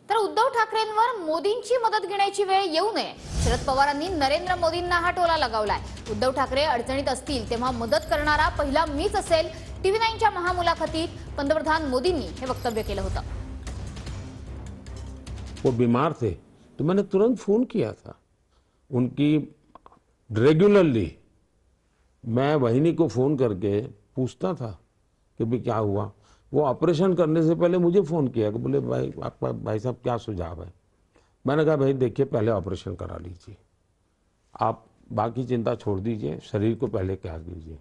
तर उद्धव ठाकरेंवर मोदींची मदत घेण्याची वेळ येऊ नये, शरद पवारांनी नरेंद्र मोदींना हा टोला लगावलाय। उद्धव ठाकरे अडचणीत असतील तेव्हा मदत करणारा पहिला मीच असेल, टीव्ही 9च्या महामुलाखतीत पंतप्रधान मोदींनी हे वक्तव्य केलं होतं। वो बीमार थे तो मैंने तुरंत फोन किया था उनकी रेगुलरली। मैं वहिनी को फोन करके पूछता था कि भाई क्या हुआ। वो ऑपरेशन करने से पहले मुझे फोन किया कि बोले भाई आपका भाई साहब क्या सुझाव है। मैंने कहा भाई देखिए पहले ऑपरेशन करा लीजिए, आप बाकी चिंता छोड़ दीजिए, शरीर को पहले क्या दीजिए।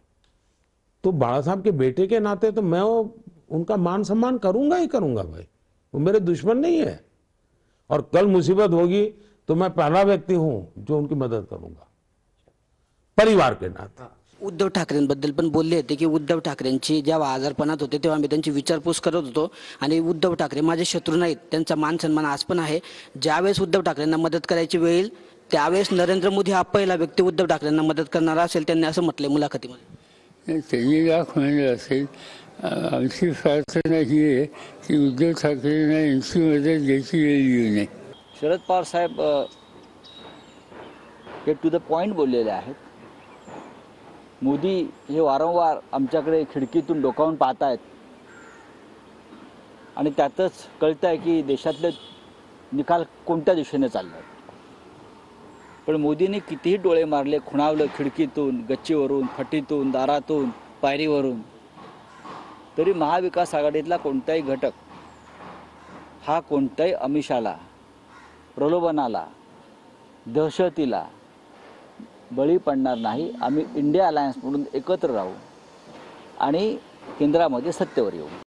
तो बाला साहब के बेटे के नाते तो मैं उनका मान सम्मान करूंगा ही करूंगा भाई, वो मेरे दुश्मन नहीं है। और कल मुसीबत होगी तो मैं पहला व्यक्ति हूं जो उनकी मदद करूंगा परिवार के नाते। उद्धव ठाकरेंबद्दल पण बोलले होते की उद्धव ठाकरेंची जेव्हा आजारपणात होते तेव्हा मी त्यांची विचारपूस करत होतो आणि उद्धव ठाकरे माझे शत्रू नाहीत, त्यांचा मान सन्मान आज पण आहे। ज्यावेळेस उद्धव ठाकरेंना मदत करायची वेळ येईल त्यावेळेस नरेंद्र मोदी हा पहिला व्यक्ती उद्धव ठाकरेंना मदत करणारा असेल, त्यांनी असं म्हटलंय मुलाखतीमध्ये। त्यांनी लाख म्हणले असेल, आमची प्रार्थना ही आहे की उद्धव ठाकरेंना यांची मदत घ्यायची वेळ येऊ नये। शरद पवार साहेब हे टू द पॉइंट बोललेले आहेत। मोदी हे वारंवार आमच्याकडे खिडकीतून डोकावून पाहत आहेत आणि त्यातच कळतंय की देशातले निकाल कोणत्या दिशेने चालले आहेत। पण मोदींनी कितीही डोळे मारले, खुणावलं खिडकीतून, गच्चीवरून, फटीतून, दारातून, पायरीवरून, तरी महाविकास आघाडीतला कोणताही घटक हा कोणत्याही आमिषाला, प्रलोभनाला, दहशतीला बळी पडणार नाही। आम्ही इंडिया अलायन्स म्हणून एकत्र राहू आणि केंद्रामध्ये सत्तेवर येऊ।